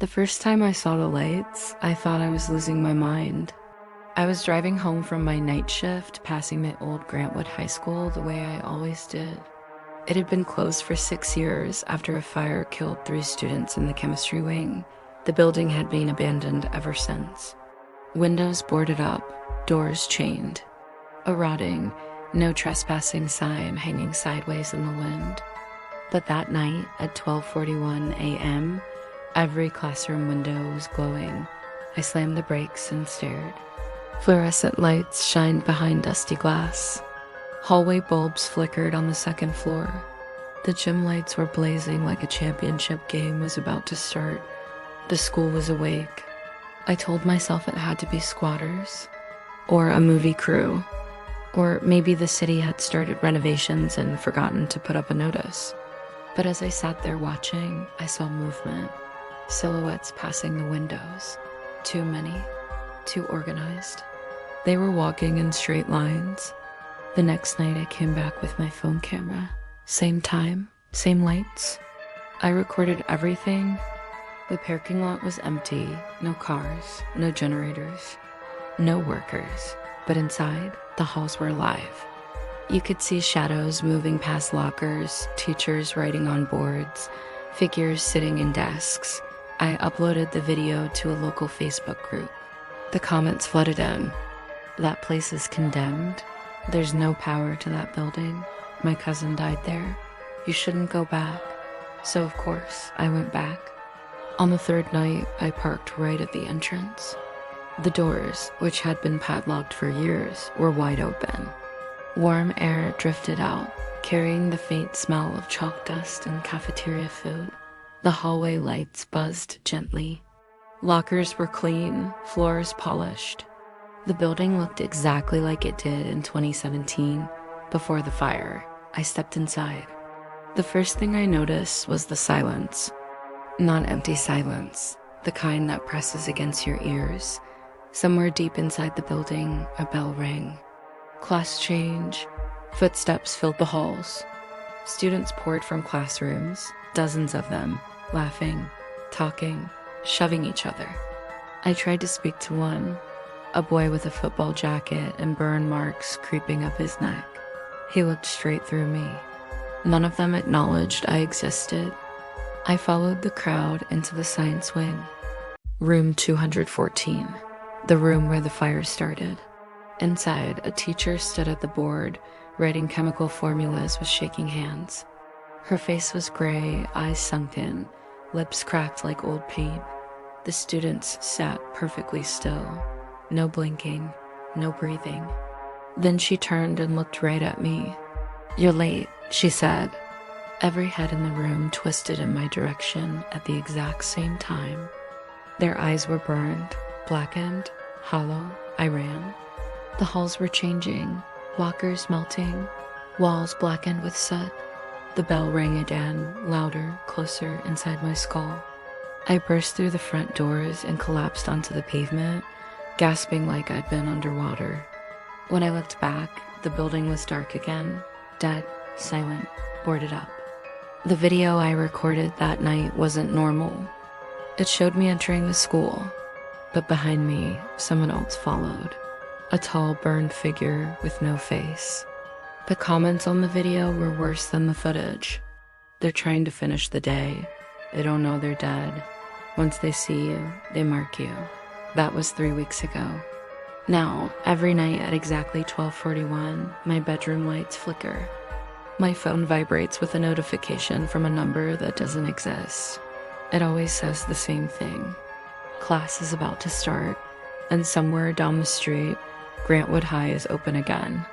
The first time I saw the lights, I thought I was losing my mind. I was driving home from my night shift, passing my old Grantwood High School the way I always did. It had been closed for 6 years after a fire killed 3 students in the chemistry wing. The building had been abandoned ever since. Windows boarded up, doors chained. A rotting, no trespassing sign hanging sideways in the wind. But that night at 12:41 a.m., every classroom window was glowing. I slammed the brakes and stared. Fluorescent lights shined behind dusty glass. Hallway bulbs flickered on the second floor. The gym lights were blazing like a championship game was about to start. The school was awake. I told myself it had to be squatters, or a movie crew, or maybe the city had started renovations and forgotten to put up a notice. But as I sat there watching, I saw movement. Silhouettes passing the windows. Too many. Too organized. They were walking in straight lines. The next night I came back with my phone camera. Same time, same lights. I recorded everything. The parking lot was empty. No cars, no generators, no workers. But inside, the halls were alive. You could see shadows moving past lockers, teachers writing on boards, figures sitting in desks. I uploaded the video to a local Facebook group. The comments flooded in. That place is condemned. There's no power to that building. My cousin died there. You shouldn't go back. So of course, I went back. On the third night, I parked right at the entrance. The doors, which had been padlocked for years, were wide open. Warm air drifted out, carrying the faint smell of chalk dust and cafeteria food. The hallway lights buzzed gently. Lockers were clean, floors polished. The building looked exactly like it did in 2017, before the fire. I stepped inside. The first thing I noticed was the silence. Not empty silence, the kind that presses against your ears. Somewhere deep inside the building, a bell rang. Class change. Footsteps filled the halls. Students poured from classrooms, dozens of them, laughing, talking, shoving each other. I tried to speak to one, a boy with a football jacket and burn marks creeping up his neck. He looked straight through me. None of them acknowledged I existed. I followed the crowd into the science wing. Room 214, the room where the fire started. Inside, a teacher stood at the board, writing chemical formulas with shaking hands. Her face was gray, eyes sunken, lips cracked like old paint. The students sat perfectly still. No blinking, no breathing. Then she turned and looked right at me. "You're late," she said. Every head in the room twisted in my direction at the exact same time. Their eyes were burned, blackened, hollow. I ran. The halls were changing, lockers melting, walls blackened with soot. The bell rang again, louder, closer inside my skull. I burst through the front doors and collapsed onto the pavement, gasping like I'd been underwater. When I looked back, the building was dark again, dead, silent, boarded up. The video I recorded that night wasn't normal. It showed me entering the school, but behind me, someone else followed. A tall, burned figure with no face. The comments on the video were worse than the footage. They're trying to finish the day. They don't know they're dead. Once they see you, they mark you. That was 3 weeks ago. Now, every night at exactly 12:41, my bedroom lights flicker. My phone vibrates with a notification from a number that doesn't exist. It always says the same thing. Class is about to start, and somewhere down the street, Grantwood High is open again.